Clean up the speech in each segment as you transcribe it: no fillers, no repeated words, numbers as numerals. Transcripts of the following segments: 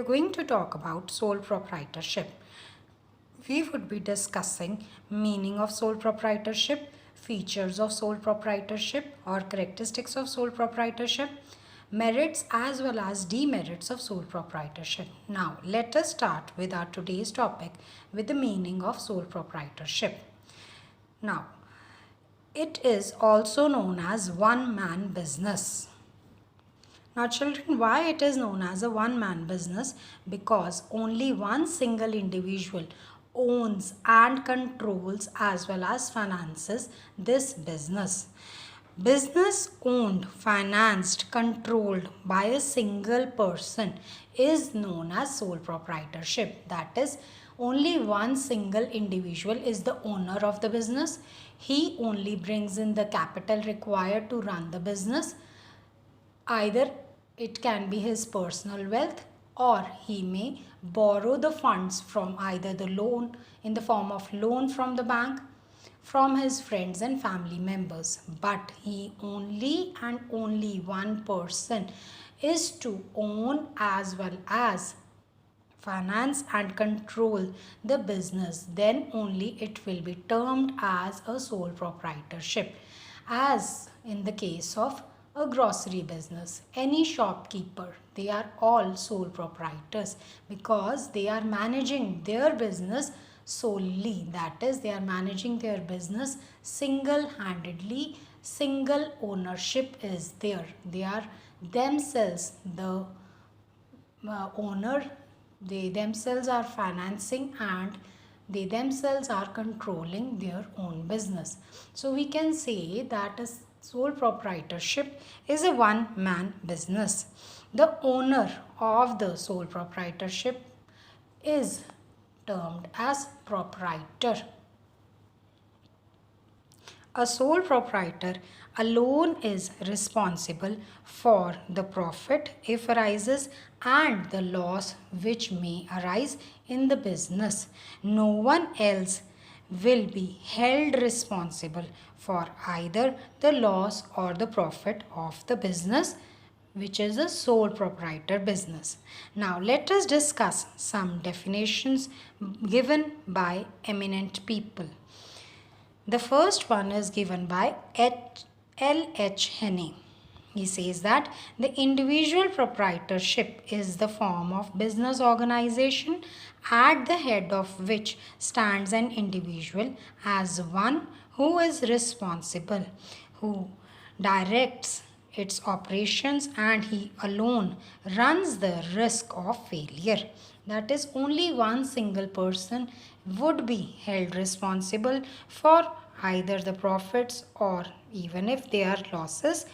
are going to talk about sole proprietorship. We would be discussing meaning of sole proprietorship, features of sole proprietorship or characteristics of sole proprietorship, merits as well as demerits of sole proprietorship. Now, let us start with our today's topic with the meaning of sole proprietorship. Now, it is also known as one-man business. Now children, why it is known as a one-man business? Because only one single individual owns and controls as well as finances this business. Business owned, financed, controlled by a single person is known as sole proprietorship. That is, only one single individual is the owner of the business. He only brings in the capital required to run the business. Either it can be his personal wealth or he may borrow the funds from either the loan in the form of loan from the bank, from his friends and family members. But he only and only one person is to own as well as finance and control the business. Then only it will be termed as a sole proprietorship. As in the case of a grocery business, any shopkeeper, they are all sole proprietors because they are managing their business solely. That is, they are managing their business single-handedly. Single ownership is there. They are themselves the owner. They themselves are financing and they themselves are controlling their own business. So we can say that a sole proprietorship is a one-man business. The owner of the sole proprietorship is termed as proprietor. A sole proprietor alone is responsible for the profit if arises and the loss which may arise in the business. No one else will be held responsible for either the loss or the profit of the business, which is a sole proprietor business. Now let us discuss some definitions given by eminent people. The first one is given by L.H. Henney. He says that the individual proprietorship is the form of business organization at the head of which stands an individual as one who is responsible, who directs its operations, and he alone runs the risk of failure. That is, only one single person would be held responsible for either the profits or even if they are losses,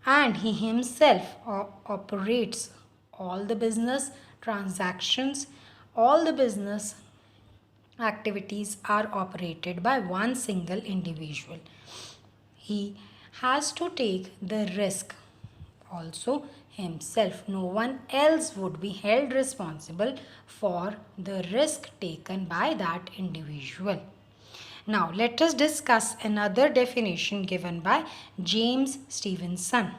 and he himself operates all the business transactions. All the business activities are operated by one single individual. He has to take the risk also himself. No one else would be held responsible for the risk taken by that individual. Now let us discuss another definition given by James Stevenson.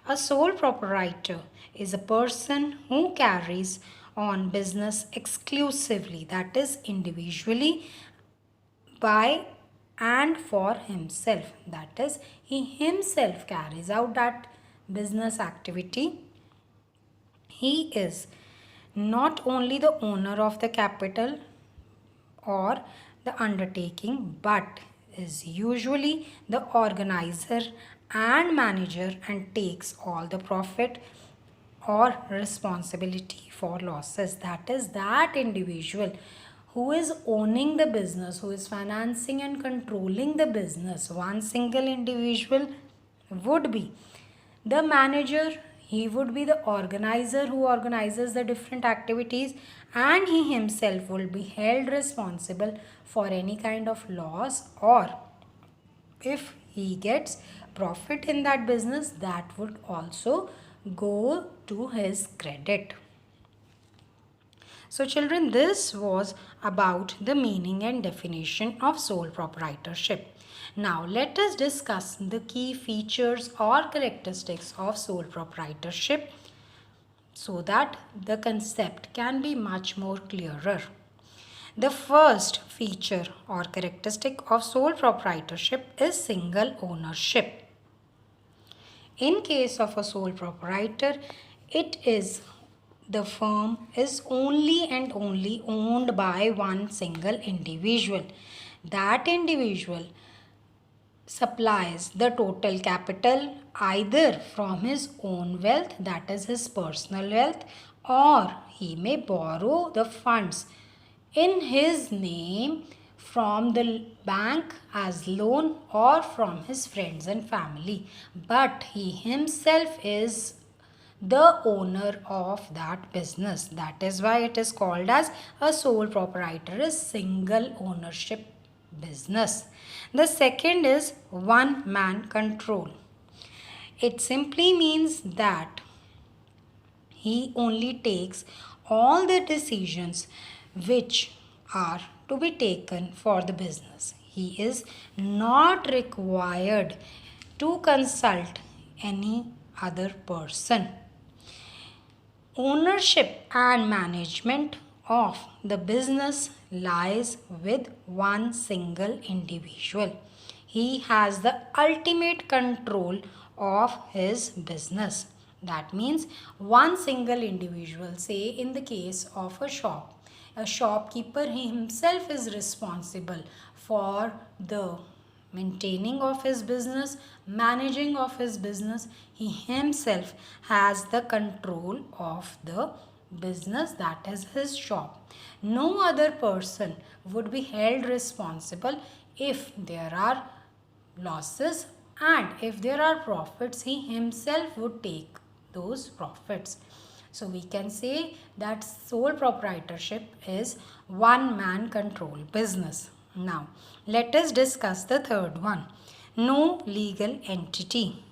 A sole proprietor is a person who carries on business exclusively, that is individually, by and for himself. That is, he himself carries out that business activity. He is not only the owner of the capital or the undertaking, but is usually the organizer and manager and takes all the profit or responsibility for losses. That is, that individual who is owning the business, who is financing and controlling the business, one single individual would be the manager. He would be the organizer who organizes the different activities, and he himself will be held responsible for any kind of loss, or if he gets profit in that business, that would also go to his credit. So children, this was about the meaning and definition of sole proprietorship. Now let us discuss the key features or characteristics of sole proprietorship. so that the concept can be much more clearer. The first feature or characteristic of sole proprietorship is single ownership. In case of a sole proprietor, it is the firm is only and only owned by one single individual. That individual supplies the total capital either from his own wealth, that is his personal wealth, or he may borrow the funds in his name from the bank as loan or from his friends and family, but he himself is the owner of that business. That is why it is called as a sole proprietor, a single ownership business. The second is one man control. It simply means that he only takes all the decisions which are to be taken for the business. He is not required to consult any other person. Ownership and management of the business lies with one single individual. He has the ultimate control of his business. That means one single individual, say in the case of a shopkeeper, he himself is responsible for the maintaining of his business, managing of his business. He himself has the control of the business, that is his shop. No other person would be held responsible if there are losses, and if there are profits, he himself would take those profits. So we can say that sole proprietorship is one man control business. Now, let us discuss the third one. No legal entity.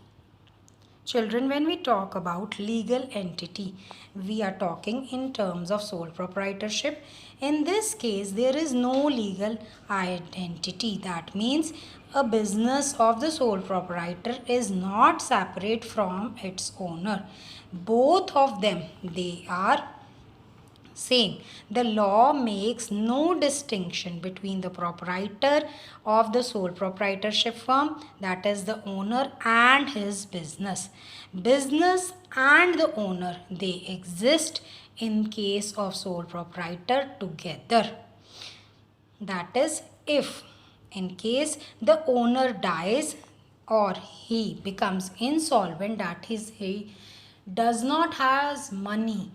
Children, when we talk about legal entity, we are talking in terms of sole proprietorship. In this case, there is no legal identity. That means a business of the sole proprietor is not separate from its owner. Both of them, they are same. The law makes no distinction between the proprietor of the sole proprietorship firm, that is the owner, and his business. Business and the owner, they exist in case of sole proprietor together. That is, if in case the owner dies or he becomes insolvent, that is, he does not has money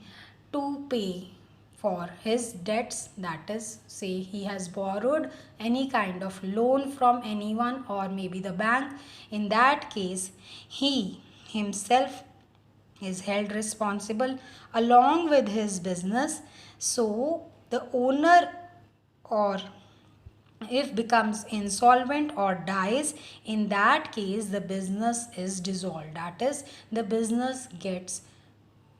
to pay for his debts, that is, say he has borrowed any kind of loan from anyone or maybe the bank. In that case, he himself is held responsible along with his business. So the owner, or if becomes insolvent or dies, in that case the business is dissolved, that is, the business gets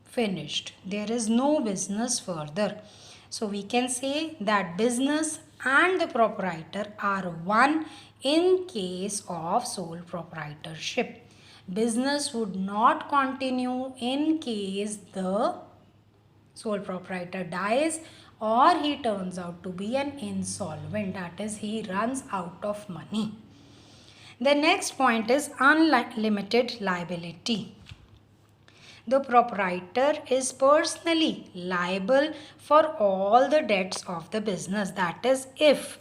finished. There is no business further. So we can say that business and the proprietor are one in case of sole proprietorship. Business would not continue in case the sole proprietor dies or he turns out to be an insolvent, that is, he runs out of money. The next point is unlimited liability. The proprietor is personally liable for all the debts of the business. That is, if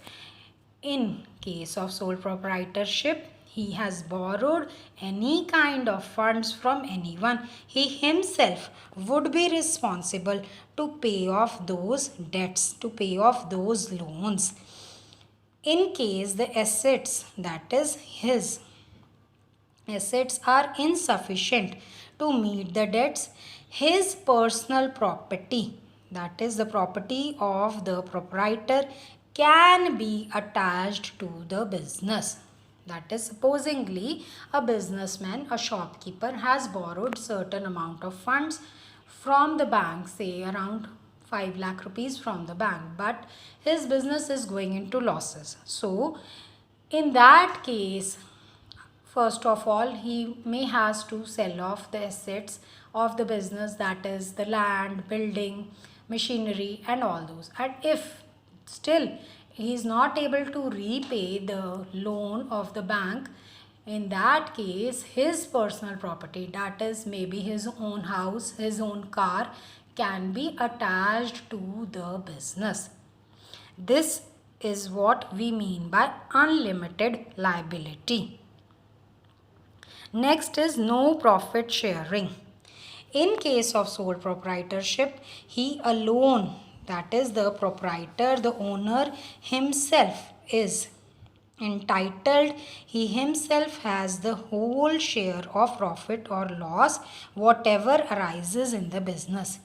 in case of sole proprietorship, he has borrowed any kind of funds from anyone, he himself would be responsible to pay off those debts, to pay off those loans. In case the assets, that is his assets, are insufficient to meet the debts, his personal property, that is the property of the proprietor, can be attached to the business. That is, supposingly a businessman, a shopkeeper, has borrowed certain amount of funds from the bank, say around 5 lakh rupees from the bank, but his business is going into losses. So in that case, First of all, he may has to sell off the assets of the business, that is the land, building, machinery and all those. And if still he is not able to repay the loan of the bank, in that case his personal property, that is maybe his own house, his own car, can be attached to the business. This is what we mean by unlimited liability. Next is no profit sharing. In case of sole proprietorship, he alone, that is the proprietor, the owner himself is entitled. He himself has the whole share of profit or loss, whatever arises in the business.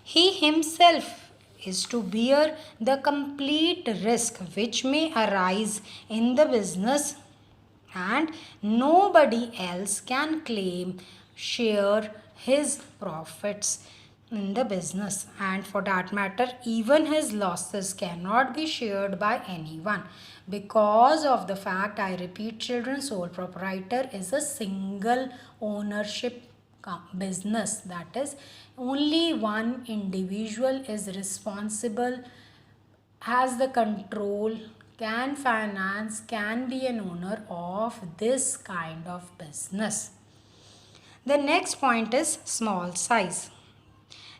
He himself is to bear the complete risk which may arise in the business, and nobody else can claim share his profits in the business, and for that matter even his losses cannot be shared by anyone, because of the fact, I repeat children, sole proprietor is a single ownership business, that is only one individual is responsible, has the control, can finance, can be an owner of this kind of business. The next point is small size.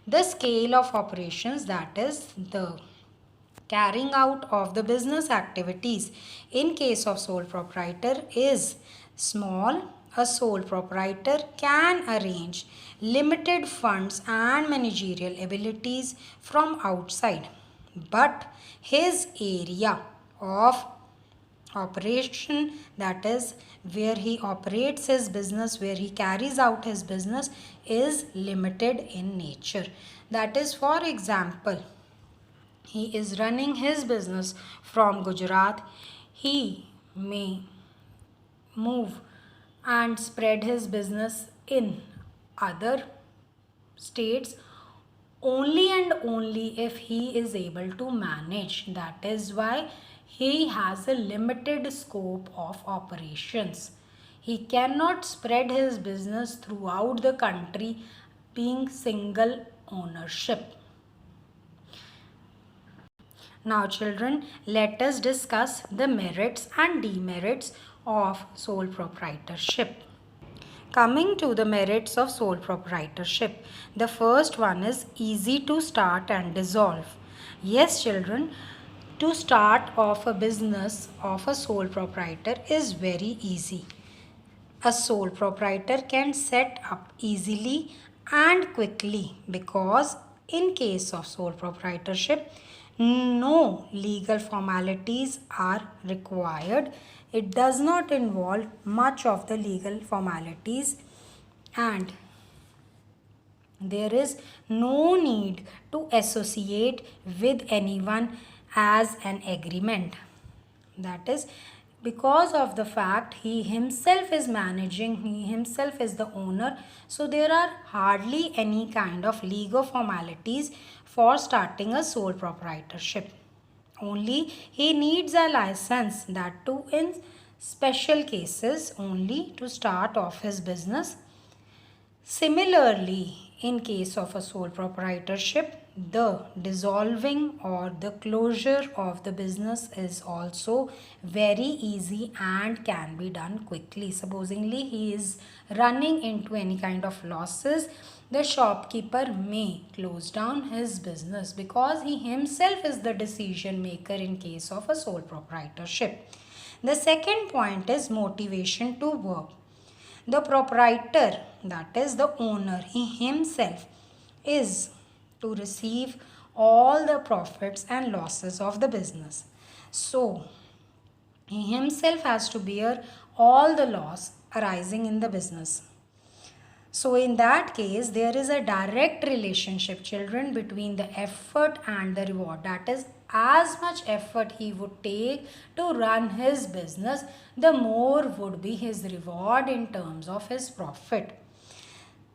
The scale of operations, that is the carrying out of the business activities in case of sole proprietor is small. A sole proprietor can arrange limited funds and managerial abilities from outside, but his area of operation, that is where he operates his business, where he carries out his business, is limited in nature. That is, for example, he is running his business from Gujarat, he may move and spread his business in other states only and only if he is able to manage. That is why he has a limited scope of operations. He cannot spread his business throughout the country being single ownership. Now children, let us discuss the merits and demerits of sole proprietorship. Coming to the merits of sole proprietorship, the first one is easy to start and dissolve. Yes children, to start off a business of a sole proprietor is very easy. A sole proprietor can set up easily and quickly, because in case of sole proprietorship, no legal formalities are required. It does not involve much of the legal formalities, and there is no need to associate with anyone as an agreement. That is because of the fact he himself is managing, he himself is the owner, so there are hardly any kind of legal formalities for starting a sole proprietorship. Only he needs a license, that too in special cases only, to start off his business. Similarly, in case of a sole proprietorship, the dissolving or the closure of the business is also very easy and can be done quickly. Supposingly he is running into any kind of losses, the shopkeeper may close down his business, because he himself is the decision maker in case of a sole proprietorship. The second point is motivation to work. The proprietor, that is the owner, he himself is to receive all the profits and losses of the business. So, he himself has to bear all the loss arising in the business. So in that case, there is a direct relationship, children, between the effort and the reward. That is, as much effort he would take to run his business, the more would be his reward in terms of his profit.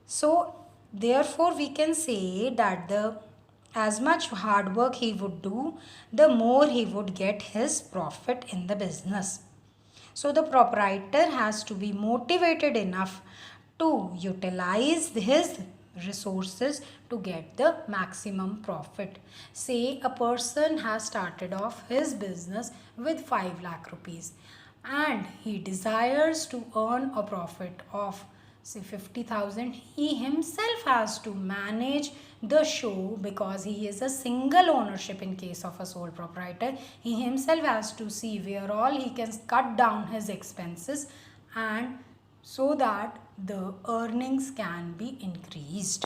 So therefore we can say that as much hard work he would do, the more he would get his profit in the business. So the proprietor has to be motivated enough to utilize his resources to get the maximum profit. Say a person has started off his business with 5 lakh rupees and he desires to earn a profit of say 50,000. He himself has to manage the show because he is a single ownership in case of a sole proprietor. He himself has to see where all he can cut down his expenses and so that the earnings can be increased.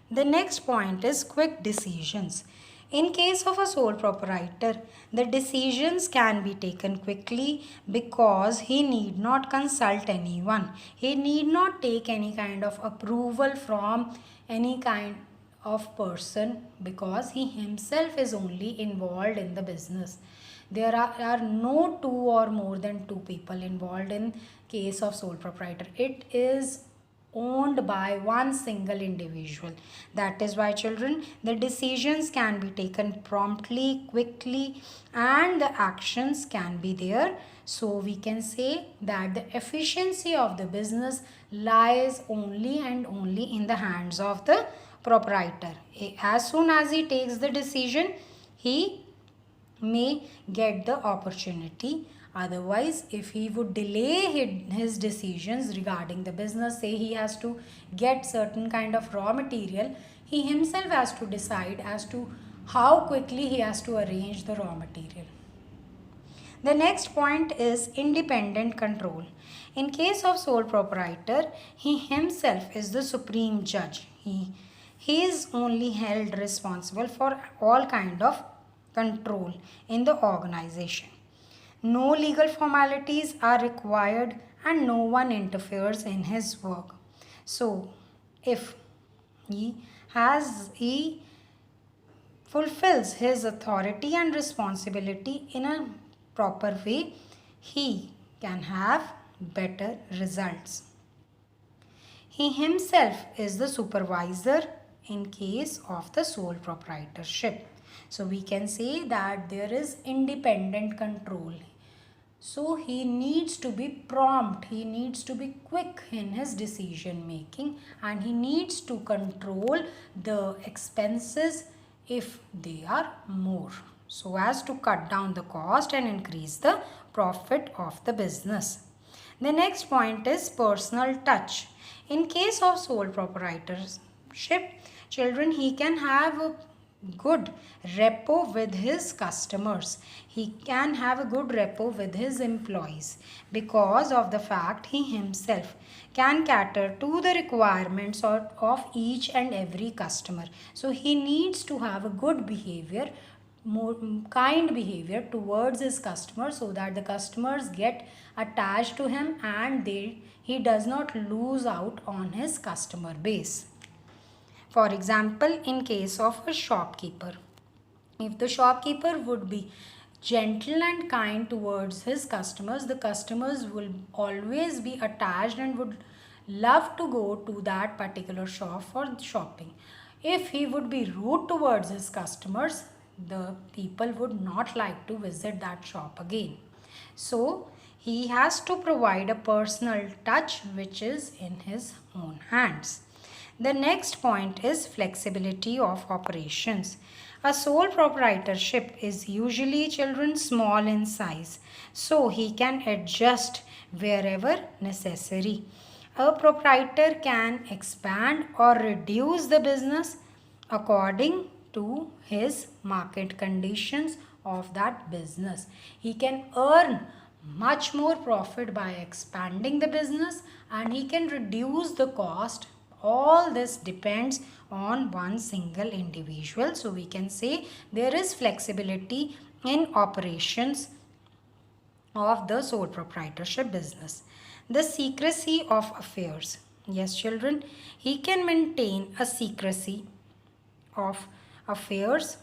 The next point is quick decisions. In case of a sole proprietor, the decisions can be taken quickly because he need not consult anyone. He need not take any kind of approval from any kind of person because he himself is only involved in the business. There are no two or more than two people involved in case of sole proprietor. It is owned by one single individual. That is why, children, the decisions can be taken promptly, quickly, and the actions can be there. So we can say that the efficiency of the business lies only and only in the hands of the proprietor. As soon as he takes the decision, he may get the opportunity. Otherwise, if he would delay his decisions regarding the business, say he has to get certain kind of raw material, he himself has to decide as to how quickly he has to arrange the raw material. The next point is independent control. In case of sole proprietor, he himself is the supreme judge. He is only held responsible for all kind of control in the organization. No legal formalities are required and no one interferes in his work. So, if he fulfills his authority and responsibility in a proper way, he can have better results. He himself is the supervisor in case of the sole proprietorship. So we can say that there is independent control. So he needs to be prompt, he needs to be quick in his decision making, and he needs to control the expenses if they are more, so as to cut down the cost and increase the profit of the business. The next point is personal touch. In case of sole proprietorship, children, he can have a good rapport with his customers. He can have a good rapport with his employees because of the fact he himself can cater to the requirements of each and every customer. So he needs to have a good behavior, more kind behavior towards his customers so that the customers get attached to him and he does not lose out on his customer base. For example, in case of a shopkeeper, if the shopkeeper would be gentle and kind towards his customers, the customers will always be attached and would love to go to that particular shop for shopping. If he would be rude towards his customers, the people would not like to visit that shop again. So he has to provide a personal touch which is in his own hands. The next point is flexibility of operations. A sole proprietorship is usually, children, small in size, so he can adjust wherever necessary. A proprietor can expand or reduce the business according to his market conditions of that business. He can earn much more profit by expanding the business and he can reduce the cost. All this depends on one single individual. So we can say there is flexibility in operations of the sole proprietorship business. The secrecy of affairs. Yes, children, he can maintain a secrecy of affairs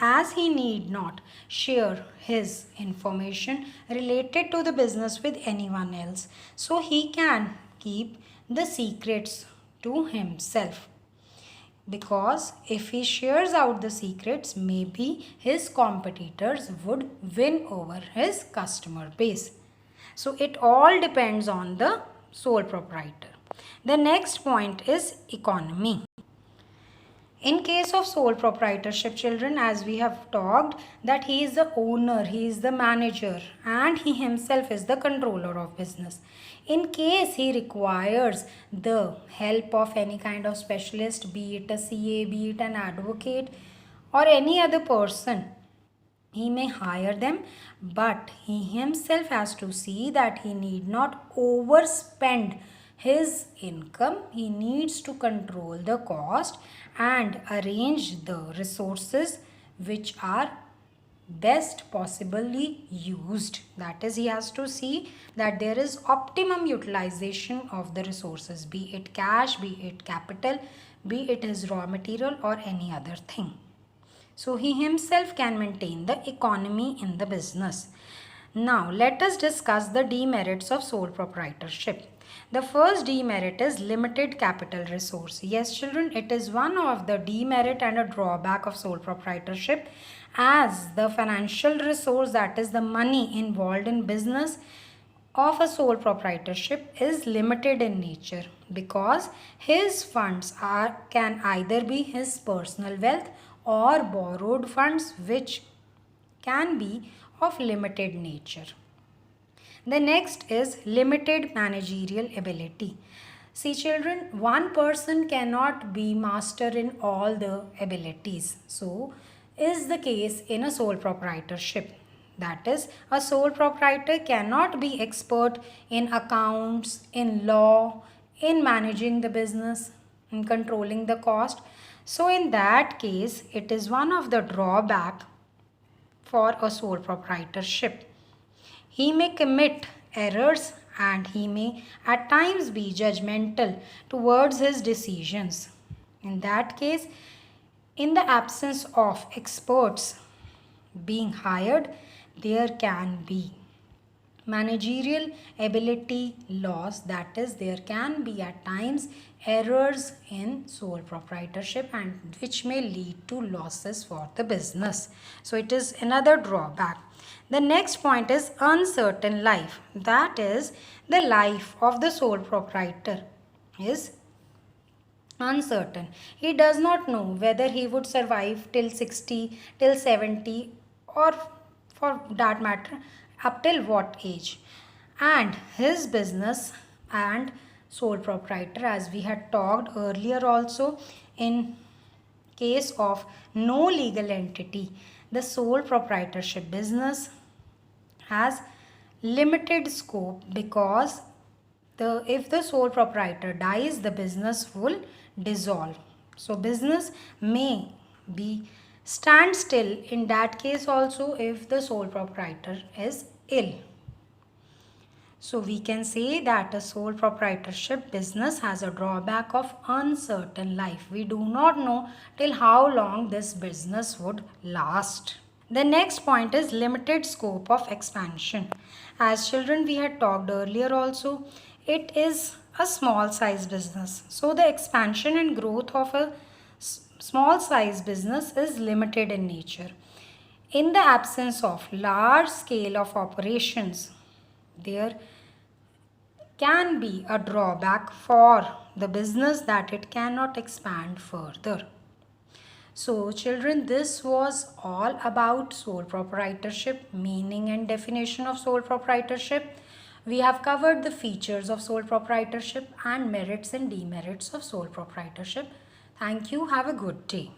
as he need not share his information related to the business with anyone else. So he can keep the secrets to himself. because if he shares out the secrets, maybe his competitors would win over his customer base. So it all depends on the sole proprietor. The next point is economy. In case of sole proprietorship, children, as we have talked, that he is the owner, he is the manager, and he himself is the controller of business. In case he requires the help of any kind of specialist, be it a CA, be it an advocate, or any other person, he may hire them, but he himself has to see that he need not overspend his income. He needs to control the cost and arrange the resources which are best possibly used. That is, he has to see that there is optimum utilization of the resources, be it cash, be it capital, be it his raw material or any other thing. So he himself can maintain the economy in the business. Now let us discuss the demerits of sole proprietorship. The first demerit is limited capital resource. Yes, children, it is one of the demerit and a drawback of sole proprietorship, as the financial resource, that is the money involved in business of a sole proprietorship, is limited in nature, because his funds can either be his personal wealth or borrowed funds, which can be of limited nature. The next is limited managerial ability. See, children, one person cannot be master in all the abilities. So is the case in a sole proprietorship. That is, a sole proprietor cannot be expert in accounts, in law, in managing the business, in controlling the cost. So in that case, it is one of the drawback for a sole proprietorship. He may commit errors and he may at times be judgmental towards his decisions. In that case, in the absence of experts being hired, there can be managerial ability loss. That is, there can be at times errors in sole proprietorship, and which may lead to losses for the business. So it is another drawback. The next point is uncertain life. That is, the life of the sole proprietor is uncertain. He does not know whether he would survive till 60, till 70, or for that matter up till what age. And his business and sole proprietor, as we had talked earlier also, in case of no legal entity, the sole proprietorship business has limited scope, because if the sole proprietor dies, the business will dissolve. So business may be stand still in that case also if the sole proprietor is ill. So we can say that a sole proprietorship business has a drawback of uncertain life. We do not know till how long this business would last. The next point is limited scope of expansion. As children, we had talked earlier also, it is a small size business. So the expansion and growth of a small size business is limited in nature. In the absence of large scale of operations, there can be a drawback for the business, that it cannot expand further. So children, this was all about sole proprietorship, meaning and definition of sole proprietorship. We have covered the features of sole proprietorship and merits and demerits of sole proprietorship. Thank you. Have a good day.